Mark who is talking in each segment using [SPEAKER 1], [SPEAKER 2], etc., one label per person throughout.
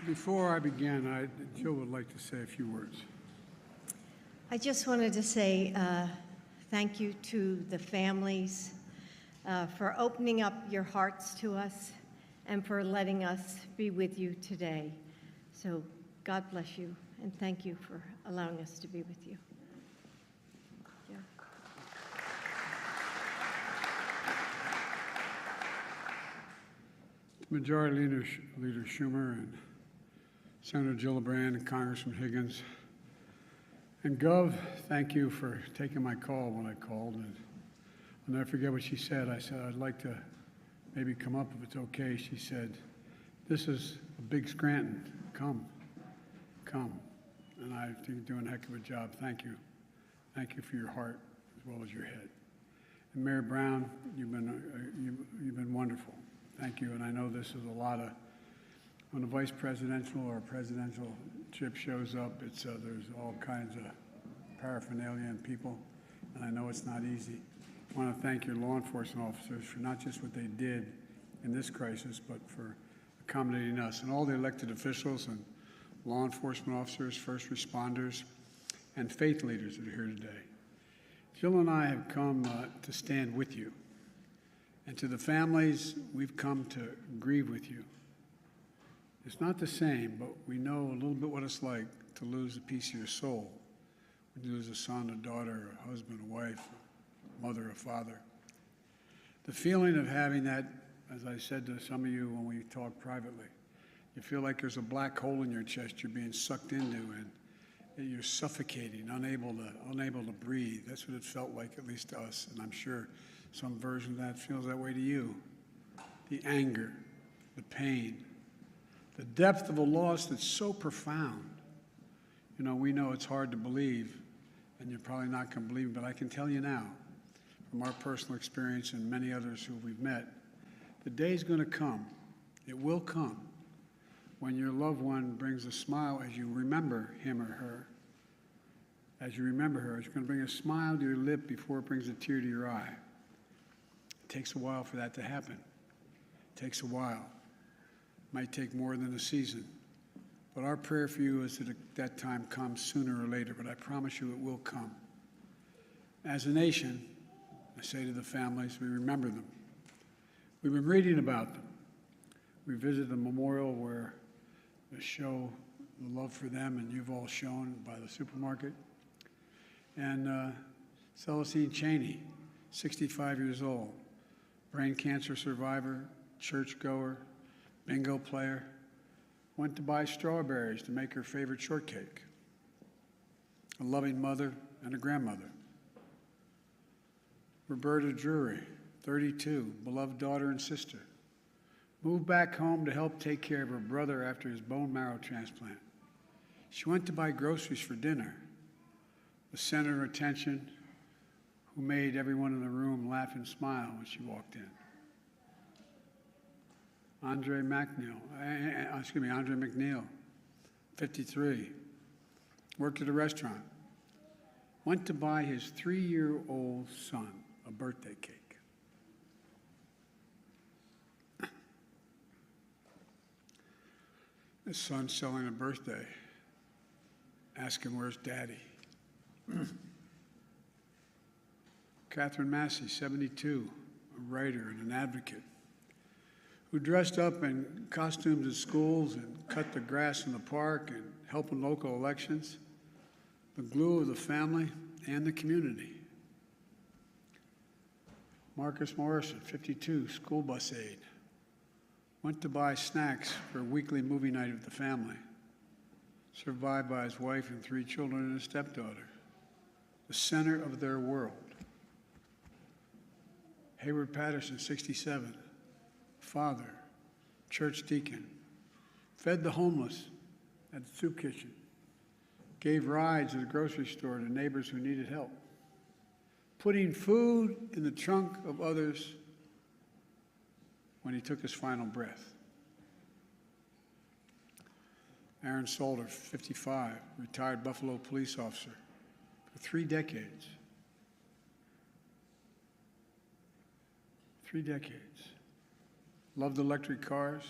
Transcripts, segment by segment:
[SPEAKER 1] Before I begin, Jill would like to say a few words.
[SPEAKER 2] I just wanted to say thank you to the families for opening up your hearts to us and for letting us be with you today. So God bless you, and thank you for allowing us to be with you. Yeah.
[SPEAKER 1] Majority Leader Schumer and Senator Gillibrand and Congressman Higgins. And Gov, thank you for taking my call when I called. And I'll never forget what she said. I said, I'd like to maybe come up if it's okay. She said, this is a big Scranton. Come. And I think you're doing a heck of a job. Thank you. Thank you for your heart as well as your head. And Mayor Brown, you've been wonderful. Thank you. And I know this is a lot of, when a vice presidential or a presidential chip shows up, there's all kinds of paraphernalia and people, and I know it's not easy. I want to thank your law enforcement officers for not just what they did in this crisis, but for accommodating us, and all the elected officials and law enforcement officers, first responders, and faith leaders that are here today. Jill and I have come to stand with you. And to the families, we've come to grieve with you. It's not the same, but we know a little bit what it's like to lose a piece of your soul. When you lose a son, a daughter, a husband, a wife, a mother, a father. The feeling of having that, as I said to some of you when we talked privately, you feel like there's a black hole in your chest you're being sucked into, and you're suffocating, unable to breathe. That's what it felt like, at least to us, and I'm sure some version of that feels that way to you. The anger, the pain, the depth of a loss that's so profound. You know, we know it's hard to believe, and you're probably not going to believe it, but I can tell you now, from our personal experience and many others who we've met, the day's going to come, it will come, when your loved one brings a smile as you remember him or her. As you remember her, it's going to bring a smile to your lip before it brings a tear to your eye. It takes a while for that to happen. It takes a while. Might take more than a season. But our prayer for you is that that time comes sooner or later, but I promise you it will come. As a nation, I say to the families, we remember them. We've been reading about them. We visited the memorial where they show the love for them, and you've all shown by the supermarket. And Celestine Cheney, 65 years old, brain cancer survivor, churchgoer, bingo player, went to buy strawberries to make her favorite shortcake. A loving mother and a grandmother. Roberta Drury, 32, beloved daughter and sister, moved back home to help take care of her brother after his bone marrow transplant. She went to buy groceries for dinner. The center of attention, who made everyone in the room laugh and smile when she walked in. Andre McNeil, 53, worked at a restaurant, went to buy his 3-year-old son a birthday cake. His son's selling a birthday. Ask him, where's Daddy? Catherine Massey, 72, a writer and an advocate, who dressed up in costumes at schools and cut the grass in the park and helped in local elections, the glue of the family and the community. Marcus Morrison, 52, school bus aide, went to buy snacks for a weekly movie night with the family, survived by his wife and 3 children and a stepdaughter, the center of their world. Hayward Patterson, 67, father, church deacon, fed the homeless at the soup kitchen, gave rides at the grocery store to neighbors who needed help, putting food in the trunk of others when he took his final breath. Aaron Salter, 55, retired Buffalo police officer for 3 decades. 3 decades. Loved electric cars,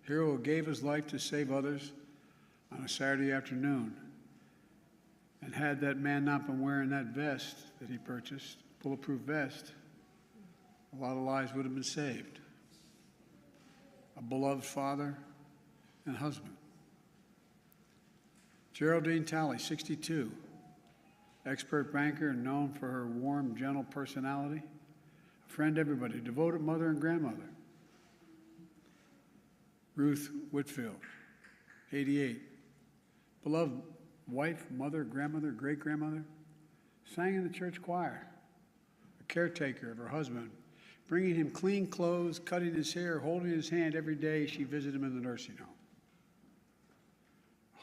[SPEAKER 1] hero who gave his life to save others, on a Saturday afternoon. And had that man not been wearing that vest that he purchased, bulletproof vest, a lot of lives would have been saved. A beloved father and husband. Geraldine Talley, 62, expert banker and known for her warm, gentle personality, a friend to everybody, devoted mother and grandmother. Ruth Whitfield, 88, beloved wife, mother, grandmother, great-grandmother, sang in the church choir, a caretaker of her husband, bringing him clean clothes, cutting his hair, holding his hand every day she visited him in the nursing home.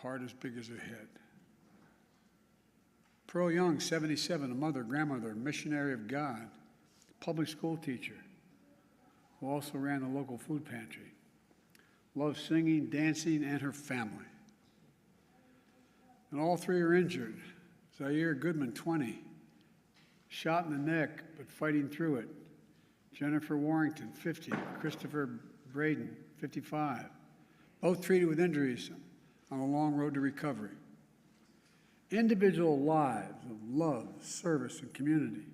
[SPEAKER 1] Heart as big as her head. Pearl Young, 77, a mother, grandmother, missionary of God, public school teacher, who also ran the local food pantry. Loved singing, dancing, and her family. And all three are injured. Zaire Goodman, 20, shot in the neck, but fighting through it. Jennifer Warrington, 50, Christopher Braden, 55, both treated with injuries on a long road to recovery. Individual lives of love, service, and community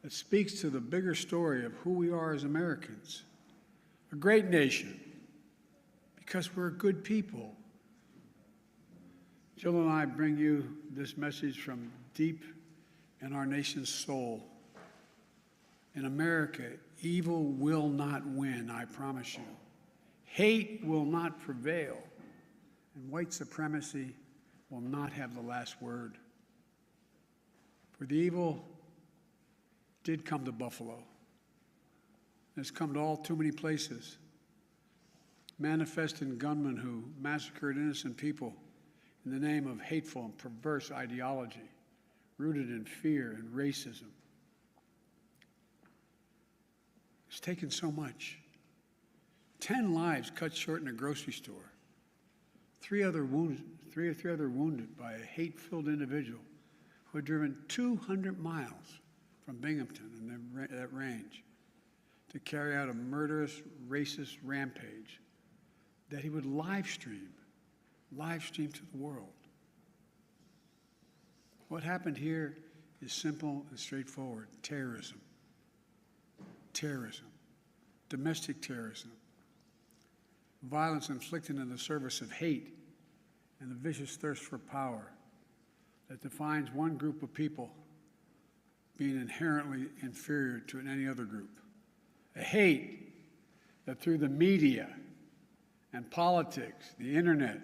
[SPEAKER 1] that speaks to the bigger story of who we are as Americans. A great nation, because we're good people. Jill and I bring you this message from deep in our nation's soul. In America, evil will not win, I promise you. Hate will not prevail, and white supremacy will not have the last word. For the evil did come to Buffalo. It's come to all too many places. Manifesting gunmen who massacred innocent people in the name of hateful and perverse ideology, rooted in fear and racism. It's taken so much. 10 lives cut short in a grocery store. Three other wounded by a hate-filled individual who had driven 200 miles from Binghamton in that range to carry out a murderous, racist rampage that he would live stream to the world. What happened here is simple and straightforward. Terrorism. Terrorism. Domestic terrorism. Violence inflicted in the service of hate and the vicious thirst for power that defines one group of people being inherently inferior to any other group. A hate that through the media and politics, the internet,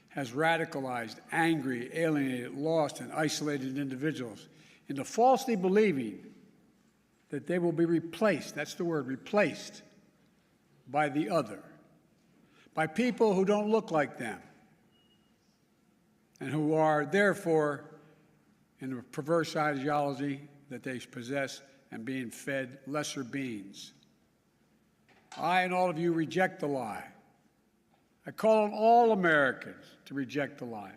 [SPEAKER 1] has radicalized, angry, alienated, lost, and isolated individuals into falsely believing that they will be replaced, that's the word, replaced, by the other, by people who don't look like them, and who are, therefore, in a perverse ideology that they possess and being fed lesser beings. I and all of you reject the lie. I call on all Americans to reject the lie.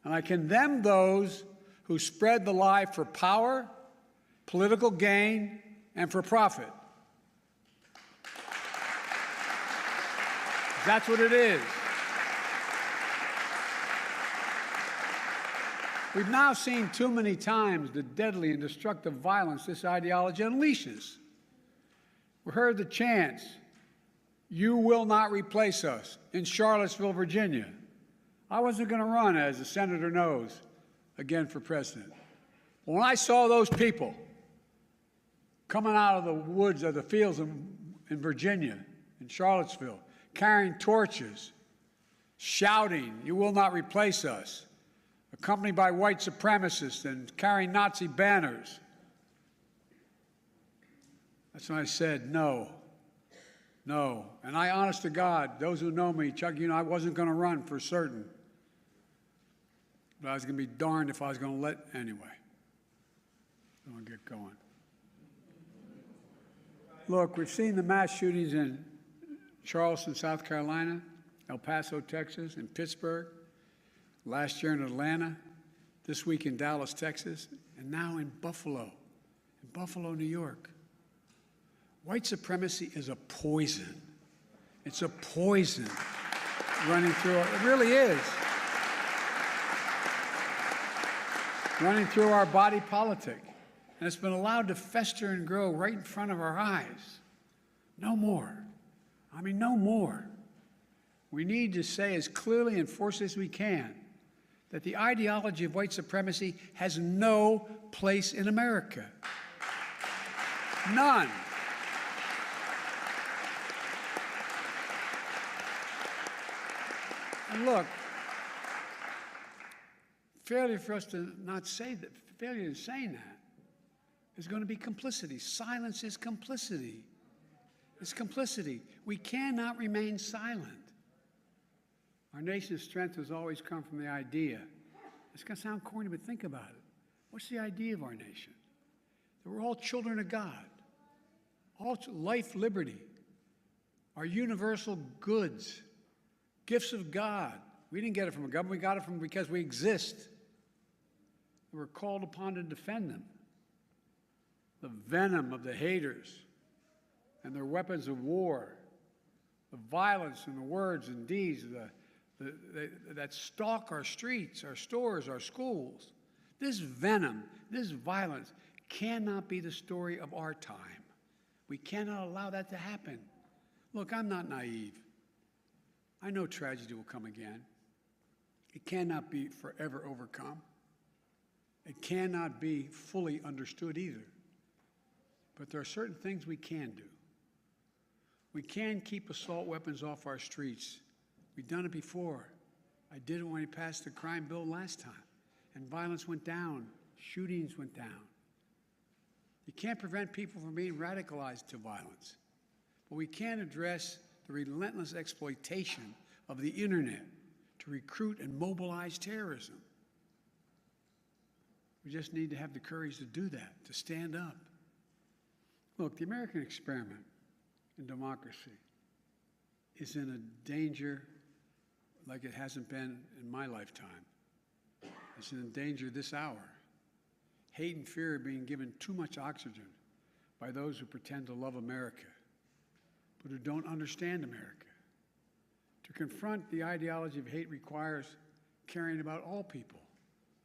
[SPEAKER 1] And I condemn those who spread the lie for power, political gain, and for profit. That's what it is. We've now seen too many times the deadly and destructive violence this ideology unleashes. We heard the chants, "You will not replace us," in Charlottesville, Virginia. I wasn't going to run, as the senator knows, again for president. But when I saw those people coming out of the woods of the fields in Virginia, in Charlottesville, carrying torches, shouting, "You will not replace us," accompanied by white supremacists and carrying Nazi banners, that's when I said, no. No. And I, honest to God, those who know me, Chuck, you know, I wasn't going to run for certain. But I was going to be darned if I was going to let anyway. I'm going to get going. Look, we've seen the mass shootings in Charleston, South Carolina, El Paso, Texas, and Pittsburgh, last year in Atlanta, this week in Dallas, Texas, and now in Buffalo, New York. White supremacy is a poison. It's a poison running through it. It really is. running through our body politic. And it's been allowed to fester and grow right in front of our eyes. No more. I mean, no more. We need to say as clearly and forcefully as we can that the ideology of white supremacy has no place in America. None. And look, failure for us to not say that, failure in saying that is going to be complicity. Silence is complicity. It's complicity. We cannot remain silent. Our nation's strength has always come from the idea. It's going to sound corny, but think about it. What's the idea of our nation? That we're all children of God. All life, liberty, our universal goods, gifts of God. We didn't get it from a government. We got it from because we exist. We're called upon to defend them. The venom of the haters and their weapons of war, the violence and the words and deeds that stalk our streets, our stores, our schools. This venom, this violence cannot be the story of our time. We cannot allow that to happen. Look, I'm not naive. I know tragedy will come again. It cannot be forever overcome. It cannot be fully understood either. But there are certain things we can do. We can keep assault weapons off our streets. We've done it before. I did it when we passed the crime bill last time, and violence went down, shootings went down. You can't prevent people from being radicalized to violence, but we can address the relentless exploitation of the internet to recruit and mobilize terrorism. We just need to have the courage to do that, to stand up. Look, the American experiment in democracy is in a danger like it hasn't been in my lifetime. It's in danger this hour. Hate and fear are being given too much oxygen by those who pretend to love America, but who don't understand America. To confront the ideology of hate requires caring about all people,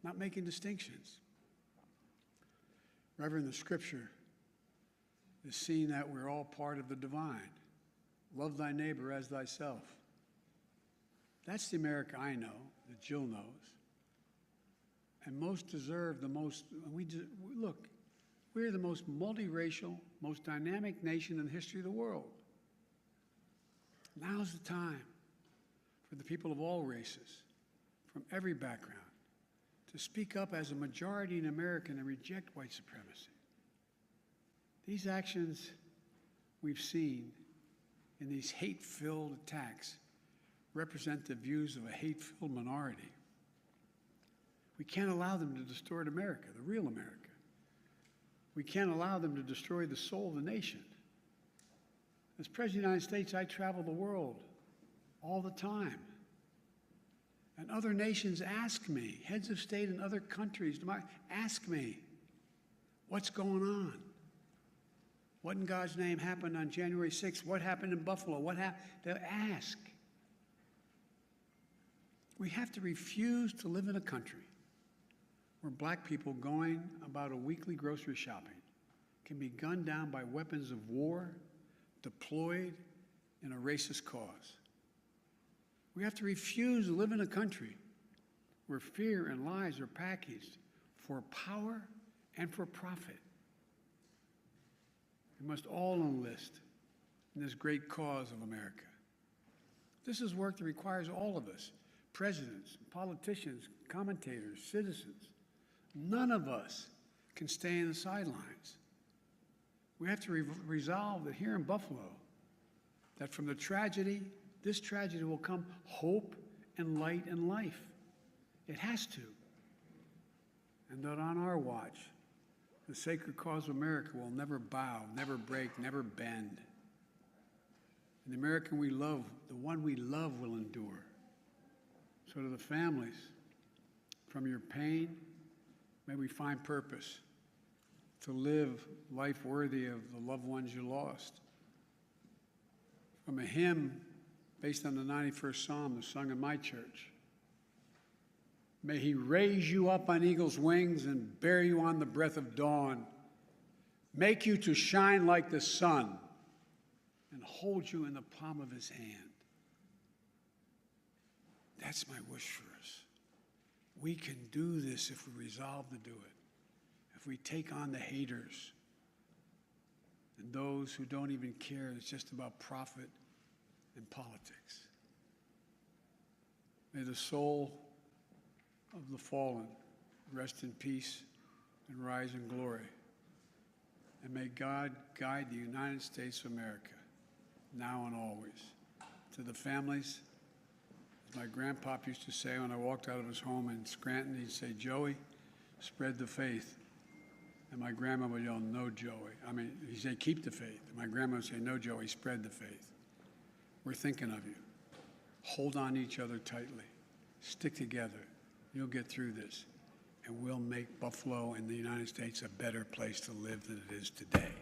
[SPEAKER 1] not making distinctions. Reverend, the scripture is seeing that we're all part of the divine. Love thy neighbor as thyself. That's the America I know, that Jill knows. And most deserve the most, look, we're the most multiracial, most dynamic nation in the history of the world. Now's the time for the people of all races, from every background, to speak up as a majority in America and reject white supremacy. These actions we've seen in these hate-filled attacks represent the views of a hate-filled minority. We can't allow them to distort America, the real America. We can't allow them to destroy the soul of the nation. As President of the United States, I travel the world all the time. And other nations ask me, heads of state in other countries, ask me, what's going on? What in God's name happened on January 6th? What happened in Buffalo? What happened? They'll ask. We have to refuse to live in a country where black people going about a weekly grocery shopping can be gunned down by weapons of war deployed in a racist cause. We have to refuse to live in a country where fear and lies are packaged for power and for profit. We must all enlist in this great cause of America. This is work that requires all of us, presidents, politicians, commentators, citizens. None of us can stay in the sidelines. We have to resolve that here in Buffalo, that from the tragedy, this tragedy will come hope and light and life. It has to. And that on our watch, the sacred cause of America will never bow, never break, never bend. And the American we love, the one we love, will endure. So to the families, from your pain, may we find purpose to live life worthy of the loved ones you lost. From a hymn based on the 91st Psalm that's sung in my church, May he raise you up on eagle's wings and bear you on the breath of dawn, make you to shine like the sun, and hold you in the palm of his hand. That's my wish for us. We can do this if we resolve to do it. If we take on the haters and those who don't even care, it's just about profit and politics. May the soul of the fallen rest in peace and rise in glory. And may God guide the United States of America, now and always. To the families, as my grandpop used to say when I walked out of his home in Scranton, he'd say, "Joey, spread the faith." And my grandma would yell, "No, Joey." He'd say, "Keep the faith." And my grandma would say, "No, Joey, spread the faith." We're thinking of you. Hold on to each other tightly. Stick together. You'll get through this. And we'll make Buffalo and the United States a better place to live than it is today.